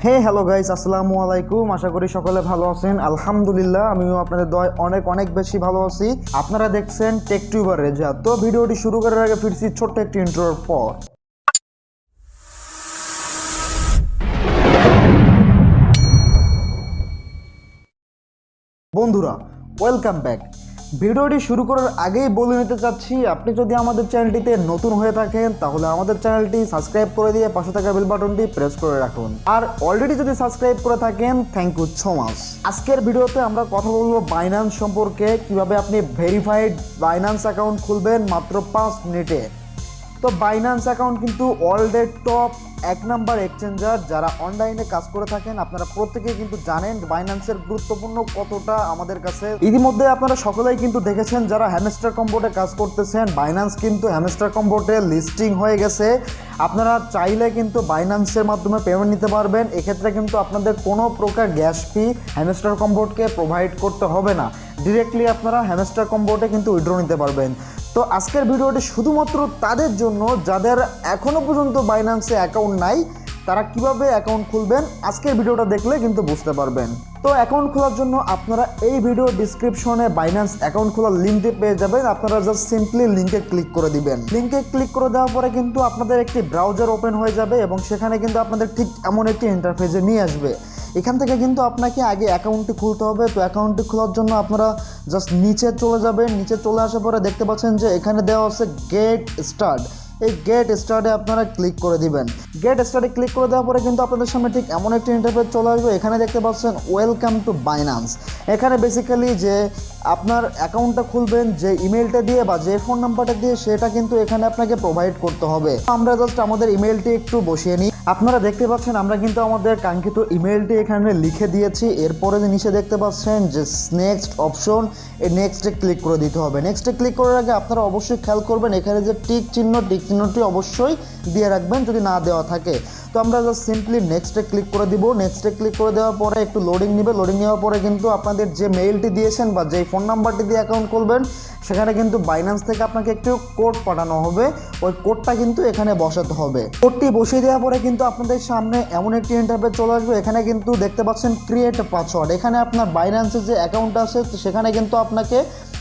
Hello guys, আসসালামু আলাইকুম। আশা করি সকলে ভালো আছেন। আলহামদুলিল্লাহ, আমিও আপনাদের দয় অনেক অনেক বেশি ভালো আছি। আপনারা দেখছেন টেক টিউবার রেজা। তো ভিডিওটি শুরু করার আগে ফিরছি ছোট্ট একটি ইন্ট্রোর পর। বন্ধুরা, ওয়েলকাম ব্যাক। ভিডিওটি শুরু করার আগেই বলে নিতে চাচ্ছি, আপনি যদি আমাদের চ্যানেলটিতে নতুন হয়ে থাকেন তাহলে আমাদের চ্যানেলটি সাবস্ক্রাইব করে দিয়ে পাশে থাকা বেল বাটনটি প্রেস করে রাখুন। আর অলরেডি যদি সাবস্ক্রাইব করে থাকেন, থ্যাংক ইউ সো মাচ। আজকের ভিডিওতে আমরা কথা বলবো বাইন্যান্স সম্পর্কে, কিভাবে আপনি ভেরিফাইড বাইন্যান্স অ্যাকাউন্ট খুলবেন মাত্র 5 মিনিটে। তো বাইন্যান্স অ্যাকাউন্ট কিন্তু ওয়ার্ল্ডের টপ 1 নাম্বার এক্সচেঞ্জার। যারা অনলাইনে কাজ করে থাকেন আপনারা প্রত্যেকেই কিন্তু জানেন বাইন্যান্সের গুরুত্বপূর্ণ কতটা আমাদের কাছে। ইতিমধ্যে আপনারা সকলেই কিন্তু দেখেছেন, যারা হ্যামস্টার কম্বোটে কাজ করতেছেন, বাইন্যান্স কিন্তু হ্যামস্টার কম্বোটে লিস্টিং হয়ে গেছে। আপনারা চাইলে কিন্তু বাইন্যান্সের মাধ্যমে পেমেন্ট নিতে পারবেন। এক্ষেত্রে কিন্তু আপনাদের কোনো প্রকার গ্যাস ফি হ্যামস্টার কম্বোটকে প্রোভাইড করতে হবে না। ডিরেক্টলি আপনারা হ্যামস্টার কম্বোটে কিন্তু উইথড্র নিতে পারবেন। তো আজকের ভিডিওটি শুধুমাত্র তাদের জন্য যাদের এখনও পর্যন্ত বাইন্যান্সে অ্যাকাউন্ট নাই। তারা কিভাবে অ্যাকাউন্ট খুলবেন আজকের ভিডিওটা দেখলে কিন্তু বুঝতে পারবেন। তো অ্যাকাউন্ট খোলার জন্য আপনারা এই ভিডিও ডিসক্রিপশনে বাইন্যান্স অ্যাকাউন্ট খোলার লিঙ্কটি পেয়ে যাবেন। আপনারা জাস্ট সিম্পলি লিঙ্কে ক্লিক করে দিবেন। লিঙ্কে ক্লিক করে দেওয়ার পরে কিন্তু আপনাদের একটি ব্রাউজার ওপেন হয়ে যাবে এবং সেখানে কিন্তু আপনাদের ঠিক এমন একটি ইন্টারফেসে নিয়ে আসবে। এখান থেকে কিন্তু আপনাকে আগে অ্যাকাউন্টটি খুলতে হবে। তো অ্যাকাউন্টটি খোলার জন্য আপনারা জাস্ট নিচে চলে যাবেন। নিচে চলে আসার পরে দেখতে পাচ্ছেন যে এখানে দেওয়া আছে গেট স্টার্ট। এই গেট স্টার্টে আপনারা ক্লিক করে দিবেন। গেট স্টার্টে ক্লিক করে দেওয়ার পরে কিন্তু আপনাদের সামনে ঠিক এমন একটি ইন্টারফেস চলে আসবে। এখানে দেখতে পাচ্ছেন ওয়েলকাম টু বাইন্যান্স। এখানে বেসিক্যালি যে আপনার অ্যাকাউন্টটা খুলবেন যে ইমেলটা দিয়ে বা যে ফোন নাম্বারটা দিয়ে, সেটা কিন্তু এখানে আপনাকে প্রোভাইড করতে হবে। আমরা জাস্ট আমাদের ইমেলটি একটু বসিয়ে নিই। আপনারা দেখতে পাচ্ছেন আমরা কিন্তু আমাদের কাঙ্ক্ষিত ইমেলটি এখানে লিখে দিয়েছি। এরপরে যে নিচে দেখতে পাচ্ছেন যে নেক্সট অপশন, এই নেক্সটে ক্লিক করে দিতে হবে। নেক্সটে ক্লিক করার আগে আপনারা অবশ্যই খেয়াল করবেন এখানে যে টিক চিহ্নটি অবশ্যই দিয়ে রাখবেন যদি না দেওয়া থাকে। তো আমরা জাস্ট সিম্পলি নেক্সটে ক্লিক করে দিব। নেক্সটে ক্লিক করে দেওয়ার পরে একটু লোডিং নেবে। লোডিং নেওয়ার পরে কিন্তু আপনাদের যে মেইলটি দিয়েছেন বা যেই ফোন নাম্বারটি দিয়ে অ্যাকাউন্ট খুলবেন, সেখানে কিন্তু বাইন্যান্স থেকে আপনাকে একটু কোড পাঠানো হবে। ওই কোডটা কিন্তু এখানে বসাতে হবে। কোডটি বসিয়ে দেওয়ার পরে কিন্তু আপনাদের সামনে এমন একটি ইন্টারফেস চলে আসবে। এখানে কিন্তু দেখতে পাচ্ছেন ক্রিয়েট পাসওয়ার্ড। এখানে আপনার বাইন্যান্সের যে অ্যাকাউন্ট আছে সেখানে কিন্তু আপনাকে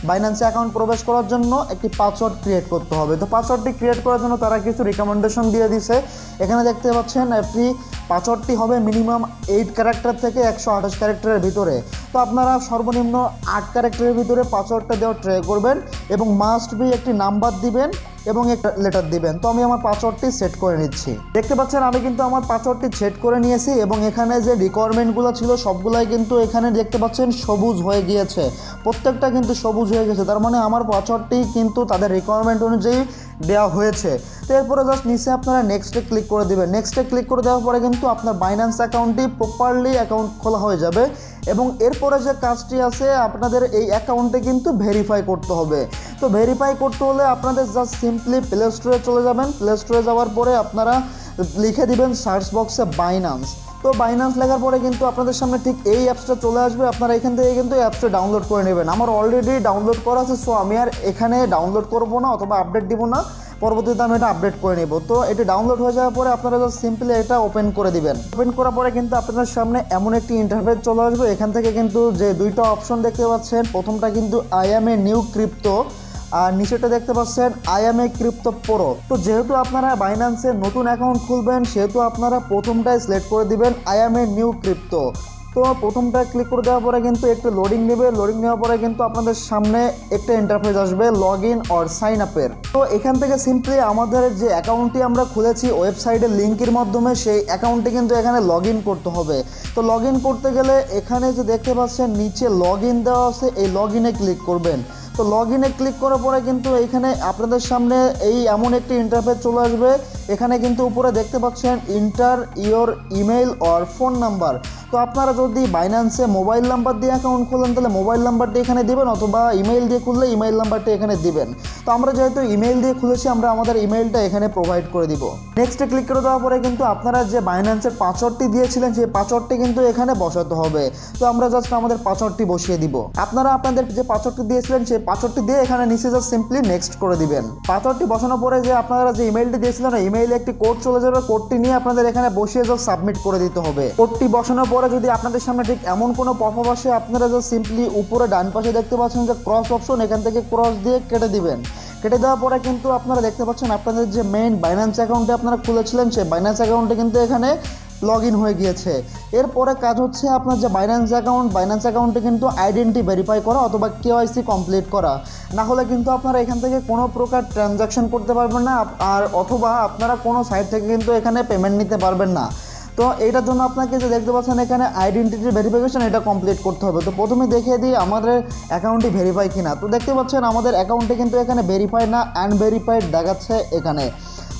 বাইন্যান্সে অ্যাকাউন্ট প্রবেশ করার জন্য একটি পাসওয়ার্ড ক্রিয়েট করতে হবে। তো পাসওয়ার্ডটি ক্রিয়েট করার জন্য তারা কিছু রিকমেন্ডেশন দিয়ে দিছে। এখানে দেখতে পাচ্ছেন আপনি পাসওয়ার্ডটি হবে মিনিমাম 8 ক্যারেক্টার থেকে 128 ক্যারেক্টারের ভিতরে। তো আপনারা সর্বনিম্ন 8 ক্যারেক্টারের ভিতরে পাসওয়ার্ডটা দেওয়ার ট্রাই করবেন এবং মাস্ট বি একটি নাম্বার দিবেন এবং একটা লেটার দিবেন। তো আমি আমার পাসওয়ার্ডটি সেট করে নিচ্ছি। দেখতে পাচ্ছেন আমি কিন্তু আমার পাসওয়ার্ডটি সেট করে নিয়েছি এবং এখানে যে রিকোয়ারমেন্টগুলো ছিল সবগুলাই কিন্তু এখানে দেখতে পাচ্ছেন সবুজ হয়ে গিয়েছে। প্রত্যেকটা কিন্তু সবুজ হয়ে গেছে, তার মানে আমার পাসওয়ার্ডটি কিন্তু তাদের রিকোয়ারমেন্ট অনুযায়ী দেওয়া হয়েছে। তো এরপরে জাস্ট নিচে আপনারা নেক্সটে ক্লিক করে দেবেন। নেক্সটে ক্লিক করে দেওয়ার পরে কিন্তু আপনার বাইন্যান্স অ্যাকাউন্টটি প্রপারলি অ্যাকাউন্ট খোলা হয়ে যাবে এবং এরপরে যে কাজটি আছে আপনাদের এই অ্যাকাউন্টে কিন্তু ভেরিফাই করতে হবে। তো ভেরিফাই করতে হলে আপনাদের জাস্ট সিম্পলি প্লে স্টোরে চলে যাবেন। প্লে স্টোরে যাওয়ার পরে আপনারা লিখে দিবেন সার্চ বক্সে বাইন্যান্স। তো বাইন্যান্স লেখার পরে কিন্তু আপনাদের সামনে ঠিক এই অ্যাপসটা চলে আসবে। আপনারা এখান থেকে কিন্তু এই অ্যাপসটা ডাউনলোড করে নেবেন। আমার অলরেডি ডাউনলোড করা আছে, সো আমি আর এখানে ডাউনলোড করব না অথবা আপডেট দিব না। পরবর্তীতে আমি এটা আপডেট করে নেব। তো এটি ডাউনলোড হয়ে যাওয়ার পরে আপনারা জাস্ট সিম্পলি এটা ওপেন করে দিবেন। ওপেন করার পরে কিন্তু আপনাদের সামনে এমন একটি ইন্টারফেস চলে আসবে। এখান থেকে কিন্তু যে দুইটা অপশন দেখতে পাচ্ছেন, প্রথমটা কিন্তু I am a new crypto আর নিচেটা দেখতে পাচ্ছেন I am a crypto pro. তো যেহেতু আপনারা বাইন্যান্সে নতুন অ্যাকাউন্ট খুলবেন সেহেতু আপনারা প্রথমটাই সিলেক্ট করে দিবেন I am a new crypto. তো প্রথমটা ক্লিক করে দেওয়ার পরে কিন্তু একটু লোডিং নেবে। লোডিং নেওয়ার পরে কিন্তু আপনাদের সামনে একটা ইন্টারফেস আসবে লগ ইন অর সাইন আপের। তো এখান থেকে সিম্পলি আমাদের যে অ্যাকাউন্টটি আমরা খুলেছি ওয়েবসাইটের লিঙ্কের মাধ্যমে, সেই অ্যাকাউন্টটি কিন্তু এখানে লগ ইন করতে হবে। তো লগ ইন করতে গেলে এখানে যে দেখতে পাচ্ছেন নিচে লগ ইন দেওয়া আছে, এই লগ ইনে ক্লিক করবেন। তো লগ ইনে ক্লিক করার পরে কিন্তু এইখানে আপনাদের সামনে এই এমন একটি ইন্টারফেস চলে আসবে। এখানে কিন্তু উপরে দেখতে পাচ্ছেন inter your email or phone number. তো আপনারা যদি বাইন্যান্সে মোবাইল নাম্বার দিয়ে অ্যাকাউন্ট খোলেন তাহলে মোবাইল নাম্বারটি এখানে দিবেন, অথবা ইমেইল দিয়ে খুললে ইমেইল নাম্বারটি এখানে দিবেন। তো আমরা যেহেতু ইমেইল দিয়ে খুলেছি, আমরা আমাদের ইমেইলটা এখানে প্রোভাইড করে দিব। নেক্সটে ক্লিক করে দেওয়ার পরে কিন্তু আপনারা যে বাইন্যান্সের পাসওয়ার্ডটি দিয়েছিলেন সেই পাসওয়ার্ডটি কিন্তু এখানে বসাতে হবে। তো আমরা জাস্ট আমাদের পাসওয়ার্ডটি বসিয়ে দিব। আপনারা আপনাদের যে পাসওয়ার্ডটি দিয়েছিলেন সেই পাসওয়ার্ডটি দিয়ে এখানে নিচে জাস্ট সিম্পলি নেক্সট করে দিবেন। পাসওয়ার্ডটি বসানোর পরে যে আপনারা যে ইমেইলটি দিয়েছিলেন ইমেইলে একটি কোড চলে যাবে, কোডটি নিয়ে আপনাদের এখানে বসিয়ে জাস্ট সাবমিট করে দিতে হবে। কোডটি বসানোর পরে যদি আপনাদের সামনে ঠিক এমন কোনো পপআপ আসে, আপনারা জাস্ট সিম্পলি উপরে ডান পাশে দেখতে পাচ্ছেন যে ক্রস অপশন, এখান থেকে ক্রস দিয়ে কেটে দিবেন। কেটে দেওয়ার পরে কিন্তু আপনারা দেখতে পাচ্ছেন আপনাদের যে মেইন বাইন্যান্স অ্যাকাউন্টে আপনারা খুলেছিলেন সেই বাইন্যান্স অ্যাকাউন্টে কিন্তু এখানে লগ ইন হয়ে গিয়েছে। এরপরে কাজ হচ্ছে আপনার যে বাইন্যান্স অ্যাকাউন্টে কিন্তু আইডেন্টি ভেরিফাই করা অথবা কেওয়াইসি কমপ্লিট করা, না হলে কিন্তু আপনারা এখান থেকে কোনো প্রকার ট্রানজাকশন করতে পারবেন না, আর অথবা আপনারা কোনো সাইট থেকে কিন্তু এখানে পেমেন্ট নিতে পারবেন না। তো এইটার জন্য আপনাকে যে দেখতে পাচ্ছেন এখানে আইডেন্টিটি ভেরিফিকেশন, এটা কমপ্লিট করতে হবে। তো প্রথমে দেখিয়ে দিই আমাদের অ্যাকাউন্টটি ভেরিফাই কিনা। তো দেখতে পাচ্ছেন আমাদের অ্যাকাউন্টে কিন্তু এখানে ভেরিফাই না আনভেরিফাইড দেখাচ্ছে এখানে।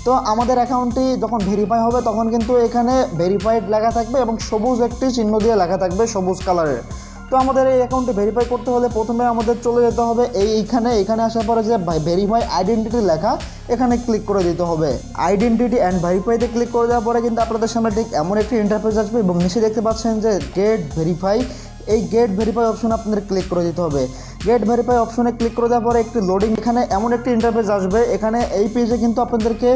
তো আমাদের অ্যাকাউন্টটি যখন ভেরিফাই হবে তখন কিন্তু এখানে ভেরিফাইড লেখা থাকবে এবং সবুজ একটি চিহ্ন দিয়ে লেখা থাকবে সবুজ কালারের। তো আমাদের এই অ্যাকাউন্টটি ভেরিফাই করতে হলে প্রথমে আমাদের চলে যেতে হবে এইখানে আসার পরে যে ভেরিফাই আইডেন্টিটি লেখা, এখানে ক্লিক করে দিতে হবে। আইডেন্টিটি অ্যান্ড ভেরিফাইতে ক্লিক করে দেওয়ার পরে কিন্তু আপনাদের সামনে ঠিক এমন একটি ইন্টারফেস আসবে এবং নিচে দেখতে পাচ্ছেন যে গেট ভেরিফাই, এই গেট ভেরিফাই অপশনে আপনাদের ক্লিক করে দিতে হবে। গেট ভেরিফাই অপশনে ক্লিক করে দেওয়ার পরে একটি লোডিং, এখানে এমন একটি ইন্টারফেস আসবে। এখানে এই পেজে কিন্তু আপনাদেরকে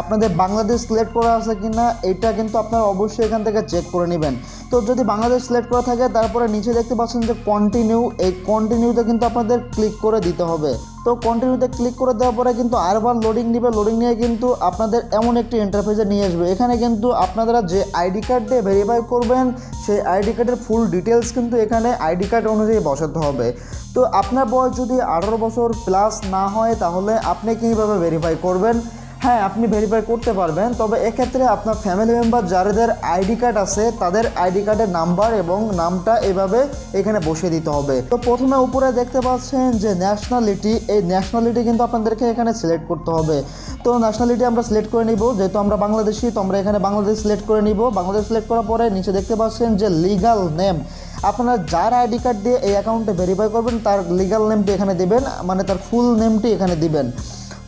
আপনাদের বাংলাদেশ সিলেক্ট করা আছে কিনা এটা কিন্তু আপনারা অবশ্যই এখান থেকে চেক করে নেবেন। তো যদি বাংলাদেশ সিলেক্ট করা থাকে তারপরে নিচে দেখতে পাচ্ছেন যে কন্টিনিউ, এই কন্টিনিউতে কিন্তু আপনাদের ক্লিক করে দিতে হবে। তো কন্টিনিউতে ক্লিক করে দেওয়ার পরে কিন্তু আরবার লোডিং নেবে, লোডিং নিয়ে কিন্তু আপনাদের এমন একটি ইন্টারফেসে নিয়ে আসবে। এখানে কিন্তু আপনারা যে আইডি কার্ড দিয়ে ভেরিফাই করবেন সেই আইডি কার্ডের ফুল ডিটেলস কিন্তু এখানে আইডি কার্ড অনুযায়ী বসাতে হবে। তো আপনার বয়স যদি 18 বছর প্লাস না হয় তাহলে আপনি কীভাবে ভেরিফাই করবেন? হ্যাঁ, আপনি ভেরিফাই করতে পারবেন, তবে এক্ষেত্রে আপনার ফ্যামিলি মেম্বার যাদের আইডি কার্ড আছে তাদের আইডি কার্ডের নাম্বার এবং নামটা এভাবে এখানে বসিয়ে দিতে হবে। তো প্রথমে উপরে দেখতে পাচ্ছেন যে ন্যাশনালিটি, এই ন্যাশনালিটি কিন্তু আপনাদেরকে এখানে সিলেক্ট করতে হবে। তো ন্যাশনালিটি আমরা সিলেক্ট করে নিব, যেহেতু আমরা বাংলাদেশি তো আমরা এখানে বাংলাদেশ সিলেক্ট করে নিব। বাংলাদেশ সিলেক্ট করার পরে নিচে দেখতে পাচ্ছেন যে লিগাল নেম, আপনারা যার আইডি কার্ড দিয়ে এই অ্যাকাউন্টে ভেরিফাই করবেন তার লিগাল নেমটি এখানে দিবেন, মানে তার ফুল নেমটি এখানে দিবেন।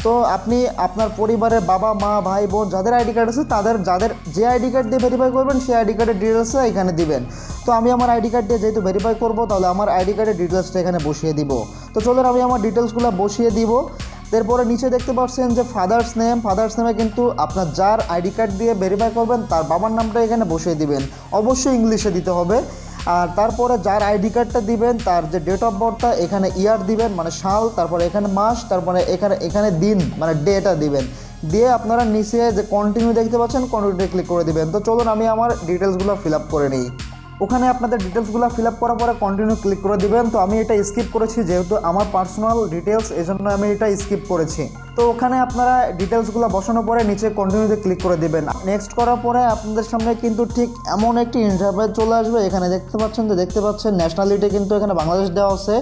তো আপনি আপনার পরিবারের বাবা মা ভাই বোন যাদের আইডি কার্ড আছে যাদের যে আইডি কার্ড দিয়ে ভেরিফাই করবেন সেই আইডি কার্ডের ডিটেলসটা এখানে দিবেন। তো আমি আমার আইডি কার্ড দিয়ে যেহেতু ভেরিফাই করব তাহলে আমার আইডি কার্ডের ডিটেলসটা এখানে বসিয়ে দিব। তো চলুন আমি আমার ডিটেলসগুলো বসিয়ে দিব। এরপরে নিচে দেখতে পাচ্ছেন যে ফাদার্স নেমে কিন্তু আপনার যার আইডি কার্ড দিয়ে ভেরিফাই করবেন তার বাবার নামটা এখানে বসিয়ে দিবেন, অবশ্যই ইংলিশে দিতে হবে। আর তারপরে যার আইডি কার্ডটা দিবেন তার যে ডেট অফ বার্থটা এখানে ইয়ার দিবেন মানে সাল, তারপরে এখানে মাস, তারপরে এখানে দিন মানে ডেটা দিবেন। দিয়ে আপনারা নিচে যে কন্টিনিউ দেখতে পাচ্ছেন কন্টিনিউতে ক্লিক করে দিবেন। তো চলুন আমি আমার ডিটেলসগুলো ফিল আপ করে নিই। ওখানে আপনাদের ডিটেলসগুলো ফিল আপ করার পরে কন্টিনিউ ক্লিক করে দিবেন। তো আমি এটা স্কিপ করেছি যেহেতু আমার পার্সোনাল ডিটেলস, এজন্য আমি এটা স্কিপ করেছি। তো ওখানে আপনারা ডিটেলসগুলো বসানোর পরে নিচে কন্টিনিউতে ক্লিক করে দিবেন। নেক্সট করার পরে আপনাদের সামনে কিন্তু ঠিক এমন একটি ইন্টারফেস চলে আসবে। এখানে দেখতে পাচ্ছেন ন্যাশনালিটি কিন্তু এখানে বাংলাদেশ দেওয়া আছে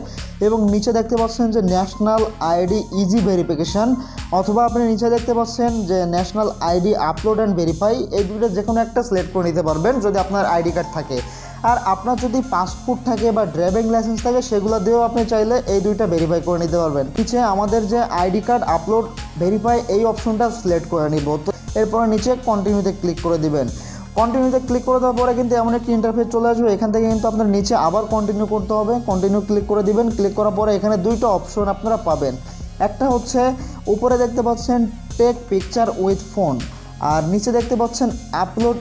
এবং নিচে দেখতে পাচ্ছেন যে ন্যাশনাল আইডি ইজি ভেরিফিকেশন, অথবা আপনি নিচে দেখতে পাচ্ছেন যে national ID upload and verify, এই দুটো যে কোনো একটা সিলেক্ট করে নিতে পারবেন যদি আপনার আইডি কার্ড থাকে। আর আপনার যদি পাসপোর্ট থাকে বা ড্রাইভিং লাইসেন্স থাকে সেগুলো দিয়েও আপনি চাইলে এই দুইটা ভেরিফাই করে নিতে পারবেন। নিচে আমাদের যে আইডি কার্ড আপলোড ভেরিফাই এই অপশনটা সিলেক্ট করে নিব। তো এরপরে নিচে কন্টিনিউতে ক্লিক করে দিবেন। কন্টিনিউতে ক্লিক করে দেওয়ার পরে কিন্তু এমন একটি ইন্টারফেস চলে আসবে। এখান থেকে কিন্তু আপনার নিচে আবার কন্টিনিউ করতে হবে, কন্টিনিউ ক্লিক করে দিবেন। ক্লিক করার পরে এখানে দুইটা অপশন আপনারা পাবেন, একটা হচ্ছে উপরে দেখতে পাচ্ছেন টেক পিকচার উইথ ফোন, আর নিচে দেখতে পাচ্ছেন আপলোড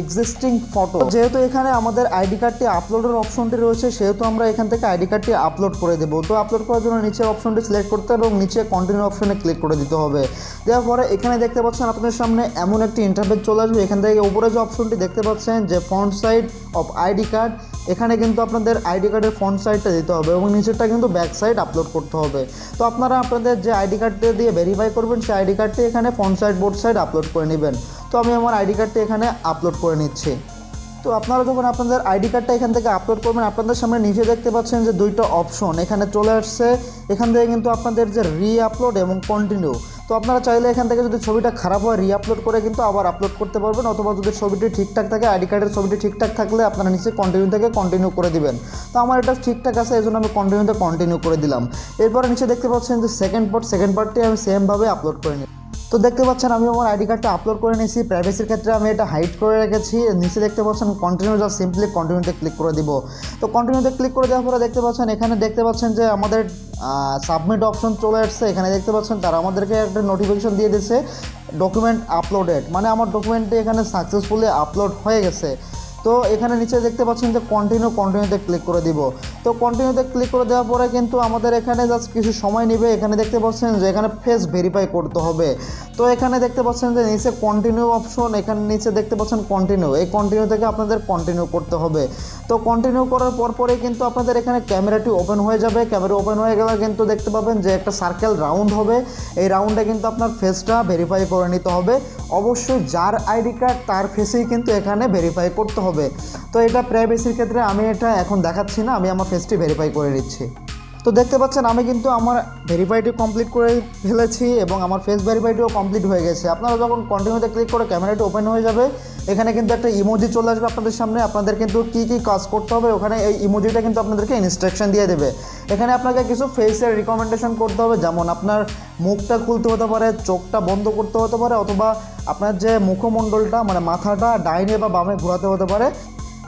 এক্সিস্টিং ফটো। যেহেতু এখানে আমাদের আইডি কার্ডটি আপলোডের অপশনটি রয়েছে সেহেতু আমরা এখান থেকে আইডি কার্ডটি আপলোড করে দেবো। তো আপলোড করার জন্য নিচের অপশনটি সিলেক্ট করতে হবে এবং নিচে কন্টিনিউ অপশনে ক্লিক করে দিতে হবে। দেওয়ার পরে এখানে দেখতে পাচ্ছেন আপনাদের সামনে এমন একটি ইন্টারফেস চলে আসবে। এখান থেকে উপরে যে অপশনটি দেখতে পাচ্ছেন যে front side of ID card, এখানে কিন্তু আপনাদের আইডি কার্ডের ফ্রন্ট সাইডটা দিতে হবে এবং নিচেরটা কিন্তু ব্যাক সাইড আপলোড করতে হবে। তো আপনারা আপনাদের যে আইডি কার্ডটা দিয়ে ভেরিফাই করবেন সেই আইডি কার্ডটি এখানে front side both side upload করে নেবেন। তো আমি আমার আইডি কার্ডটি এখানে আপলোড করে নিচ্ছি। তো আপনারা যখন আপনাদের আইডি কার্ডটা এখান থেকে আপলোড করবেন আপনাদের সামনে নিচে দেখতে পাচ্ছেন যে দুইটা অপশন এখানে চলে আসছে। এখান থেকে কিন্তু আপনাদের যে রি আপলোড এবং কন্টিনিউ, তো আপনারা চাইলে এখান থেকে যদি ছবিটা খারাপ হয় রিআপলোড করে কিন্তু আবার আপলোড করতে পারবেন, অথবা যদি ছবিটি ঠিকঠাক থাকে, আইডি কার্ডের ছবিটি ঠিকঠাক থাকলে আপনারা নিচে কন্টিনিউ থেকে কন্টিনিউ করে দিবেন। তো আমার এটা ঠিকঠাক আছে, এই জন্য আমি কন্টিনিউতে কন্টিনিউ করে দিলাম। এরপরে নিচে দেখতে পাচ্ছেন যে সেকেন্ড পার্টটি আমি সেমভাবে আপলোড করে নিই। তো দেখতে পাচ্ছেন আমি আমার আইডি কার্ডটা আপলোড করে নিয়েছি, প্রাইভেসির ক্ষেত্রে আমি এটা হাইড করে রেখেছি। নিচে দেখতে পাচ্ছেন কন্টিনিউ, জাস্ট সিম্পলি কন্টিনিউতে ক্লিক করে দিব। তো কন্টিনিউতে ক্লিক করে দেওয়ার পরে দেখতে পাচ্ছেন এখানে দেখতে পাচ্ছেন যে আমাদের সাবমিট অপশন চলে আসছে। এখানে দেখতে পাচ্ছেন তারা আমাদেরকে একটা নোটিফিকেশন দিয়ে দিচ্ছে ডকুমেন্ট আপলোডেড, মানে আমার ডকুমেন্টটি এখানে সাকসেসফুলি আপলোড হয়ে গেছে। তো এখানে নিচে দেখতে পাচ্ছেন যে কন্টিনিউতে ক্লিক করে দিব। তো কন্টিনিউতে ক্লিক করে দেওয়ার পরে কিন্তু আমাদের এখানে জাস্ট কিছু সময় নেবে। এখানে দেখতে পাচ্ছেন যে এখানে ফেস ভেরিফাই করতে হবে। তো এখানে দেখতে পাচ্ছেন যে নিচে কন্টিনিউ অপশন, এখানে নিচে দেখতে পাচ্ছেন কন্টিনিউ, এই কন্টিনিউ থেকে আপনাদের কন্টিনিউ করতে হবে। তো কন্টিনিউ করার পরে কিন্তু আপনাদের এখানে ক্যামেরাটি ওপেন হয়ে যাবে। ক্যামেরা ওপেন হয়ে গেলে কিন্তু দেখতে পাবেন যে একটা সার্কেল রাউন্ড হবে। এই রাউন্ডে কিন্তু আপনার ফেসটা ভেরিফাই করে নিতে হবে। অবশ্যই যার আইডি কার্ড তার ফেসেই কিন্তু এখানে ভেরিফাই করতে হবে। তো এটা প্রাইভেসির ক্ষেত্রে আমি এটা এখন দেখাচ্ছি না, আমি আমার ফেসটি ভেরিফাই করে নিচ্ছি। তো দেখতে পাচ্ছেন আমি কিন্তু আমার ভেরিফাইটি কমপ্লিট করে ফেলেছি এবং আমার ফেস ভেরিফাইটিও কমপ্লিট হয়ে গেছে। আপনারা যখন কন্টিনিউতে ক্লিক করে ক্যামেরাটি ওপেন হয়ে যাবে, এখানে কিন্তু একটা ইমোজি চলে আসবে আপনাদের সামনে। আপনাদের কিন্তু কী কাজ করতে হবে, ওখানে এই ইমোজিটা কিন্তু আপনাদেরকে ইনস্ট্রাকশন দিয়ে দেবে। এখানে আপনাকে কিছু ফেসের রিকমেন্ডেশন করতে হবে, যেমন আপনার মুখটা খুলতে হতে পারে, চোখটা বন্ধ করতে হতে পারে, অথবা আপনার যে মুখমণ্ডলটা মানে মাথাটা ডাইনে বা বামে ঘোরাতে হতে পারে।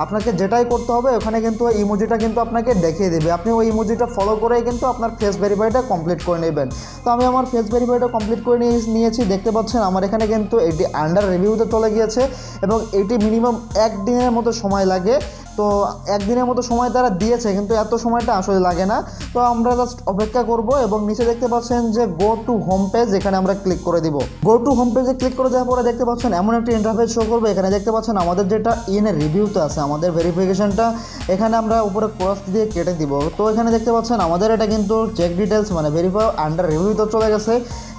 আপনাকে যেটাই করতে হবে ওখানে কিন্তু ওই ইমোজিটা কিন্তু আপনাকে দেখিয়ে দেবে। আপনি ওই ইমোজিটা ফলো করেই কিন্তু আপনার ফেস ভেরিফাইটা কমপ্লিট করে নেবেন। তো আমি আমার ফেস ভেরিফাইটা কমপ্লিট করে নিয়েছি। দেখতে পাচ্ছেন আমার এখানে কিন্তু এটি আন্ডার রিভিউতে চলে গিয়েছে এবং এটি মিনিমাম 1 দিনের মতো সময় লাগে। তো 1 দিনের মতো সময় তারা দিয়েছে, কিন্তু এত সময়টা আসলে লাগে না। তো আমরা জাস্ট অপেক্ষা করব এবং নিচে দেখতে পাচ্ছেন যে গো টু হোম পেজ, এখানে আমরা ক্লিক করে দিব। গো টু হোম পেজে ক্লিক করে দেওয়ার পরে দেখতে পাচ্ছেন এমন একটি ইন্টারফেস শো করবে। এখানে দেখতে পাচ্ছেন আমাদের যেটা রিভিউতে আছে, আমাদের ভেরিফিকেশনটা এখানে আমরা উপরে ক্রস দিয়ে কেটে দিব। তো এখানে দেখতে পাচ্ছেন আমাদের এটা কিন্তু চেক ডিটেলস মানে ভেরিফাই আন্ডার রিভিউতে চলে গেছে।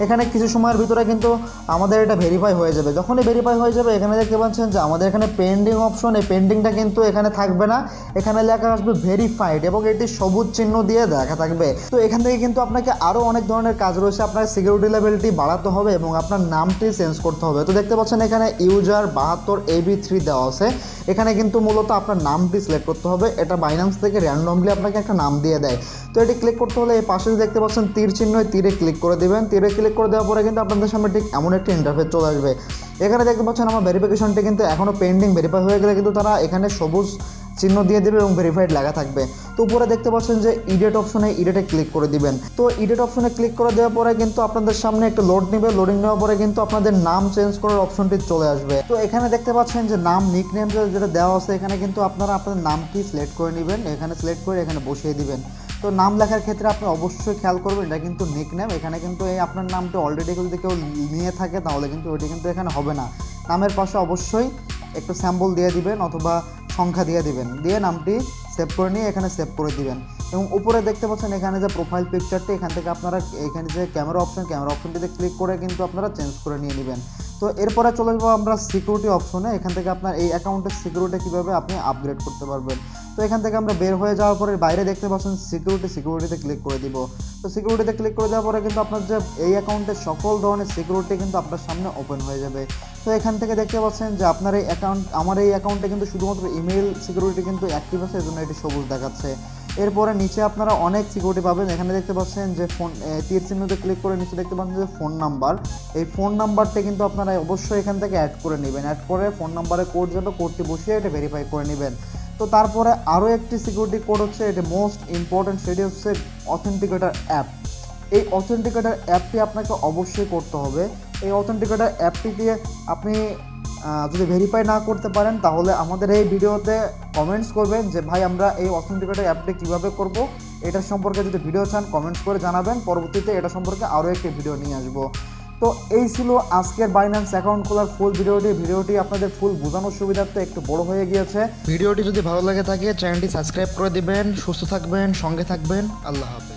এখানে কিছু সময়ের ভিতরে কিন্তু আমাদের এটা ভেরিফাই হয়ে যাবে। যখনই ভেরিফাই হয়ে যাবে এখানে দেখতে পাচ্ছেন যে আমাদের এখানে পেন্ডিং অপশন, এই পেন্ডিংটা কিন্তু এখানে থাকবে না, এখানে লেখা আসবে ভেরিফাইড এবং এটি সবুজ চিহ্ন দিয়ে দেখা থাকবে। তো এখান থেকে কিন্তু আপনাকে আরও অনেক ধরনের কাজ রয়েছে। আপনার সিকিউরিটি লেভেলটি বাড়াতে হবে এবং আপনার নামটি চেঞ্জ করতে হবে। তো দেখতে পাচ্ছেন এখানে ইউজার 72AB3 দেওয়া আছে। এখানে কিন্তু মূলত আপনার নামটি সিলেক্ট করতে হবে। এটা বাইন্যান্স থেকে র্যান্ডমলি আপনাকে একটা নাম দিয়ে দেয়। তো এটি ক্লিক করতে হলে এই পাশে দেখতে পাচ্ছেন তীর চিহ্ন, তীরে ক্লিক করে দেবেন। তীরে ক্লিক করে দেওয়ার পরে কিন্তু আপনাদের সামনে ঠিক এমন একটি ইন্টারফেস চলে আসবে। এখানে দেখতে পাচ্ছেন আমার ভেরিফিকেশনটি কিন্তু এখনও পেন্ডিং, ভেরিফাই হয়ে গেলে কিন্তু তারা এখানে সবুজ চিহ্ন দিয়ে দেবে এবং ভেরিফাইড লেখা থাকবে। তো উপরে দেখতে পাচ্ছেন যে ইডিট অপশনে, ইডিটে ক্লিক করে দিবেন। তো ইডিট অপশনে ক্লিক করে দেওয়ার পরে কিন্তু আপনাদের সামনে একটা লোড নেবে। লোডিং নেওয়ার পরে কিন্তু আপনাদের নাম চেঞ্জ করার অপশনটি চলে আসবে। তো এখানে দেখতে পাচ্ছেন যে নাম, নিক নেম যেটা দেওয়া আছে, এখানে কিন্তু আপনারা আপনাদের নামটি সিলেক্ট করে নেবেন। এখানে সিলেক্ট করে এখানে বসিয়ে দিবেন। তো নাম লেখার ক্ষেত্রে আপনি অবশ্যই খেয়াল করবেন এটা কিন্তু নিক নেম। এখানে কিন্তু এই আপনার নামটি অলরেডি যদি কেউ নিয়ে থাকে তাহলে কিন্তু ওইটি কিন্তু এখানে হবে না। নামের পাশে অবশ্যই একটু স্যাম্পল দিয়ে দিবেন অথবা সংখ্যা দিয়ে দিবেন, দিয়ে নামটি সেভ করে নিয়ে এখানে সেভ করে দিবেন। এবং উপরে দেখতে পাচ্ছেন এখানে যে প্রোফাইল পিকচারটি, এখান থেকে আপনারা এখানে যে ক্যামেরা অপশনটিতে ক্লিক করে কিন্তু আপনারা চেঞ্জ করে নিয়ে নেবেন। তো এরপরে চলে যাবো আমরা সিকিউরিটি অপশনে। এখান থেকে আপনার এই অ্যাকাউন্টের সিকিউরিটি কীভাবে আপনি আপগ্রেড করতে পারবেন। তো এখান থেকে আমরা বের হয়ে যাওয়ার পরে বাইরে দেখতে পাচ্ছেন সিকিউরিটিতে ক্লিক করে দিব। তো সিকিউরিটিতে ক্লিক করে দেওয়ার পরে কিন্তু আপনার যে এই অ্যাকাউন্টের সকল ধরনের সিকিউরিটি কিন্তু আপনার সামনে ওপেন হয়ে যাবে। তো এখান থেকে দেখতে পাচ্ছেন যে আপনার এই আমার এই অ্যাকাউন্টে কিন্তু শুধুমাত্র ইমেল সিকিউরিটি কিন্তু অ্যাক্টিভ আছে, এজন্য এটি সবুজ দেখাচ্ছে। এরপরে নিচে আপনারা অনেক সিকিউরিটি পাবেন। এখানে দেখতে পাচ্ছেন যে ফোন, তীর চিহ্নতে ক্লিক করে নিচে দেখতে পাচ্ছেন যে ফোন নাম্বার। এই ফোন নাম্বারটা কিন্তু আপনারা অবশ্যই এখান থেকে অ্যাড করে নেবেন। অ্যাড করে ফোন নাম্বারে কোড যাবে, কোডটি বসিয়ে এটা ভেরিফাই করে নেবেন। তো তারপরে আরও একটি সিকিউরিটি কোড হচ্ছে, এটা মোস্ট ইম্পর্ট্যান্ট, সেটি হচ্ছে অথেন্টিকেটর অ্যাপ। এই অথেন্টিকেটর অ্যাপটি আপনাকে অবশ্যই করতে হবে। এই অথেন্টিকেটর অ্যাপটি দিয়ে আপনি যদি ভেরিফাই না করতে পারেন তাহলে আমাদের এই ভিডিওতে কমেন্টস করবেন যে ভাই আমরা এই অথেন্টিকেটর অ্যাপটি কীভাবে করব। এটার সম্পর্কে যদি ভিডিও চান কমেন্টস করে জানাবেন, পরবর্তীতে এটা সম্পর্কে আরও একটি ভিডিও নিয়ে আসবো। তো এই ছিল আজকের বাইন্যান্স অ্যাকাউন্ট খোলার ফুল ভিডিওটি আপনাদের ফুল বোঝানোর সুবিধার্থে একটু বড় হয়ে গিয়েছে। ভিডিওটি যদি ভালো লাগে থাকে চ্যানেলটি সাবস্ক্রাইব করে দিবেন। সুস্থ থাকবেন, সঙ্গে থাকবেন। আল্লাহ হাফেজ।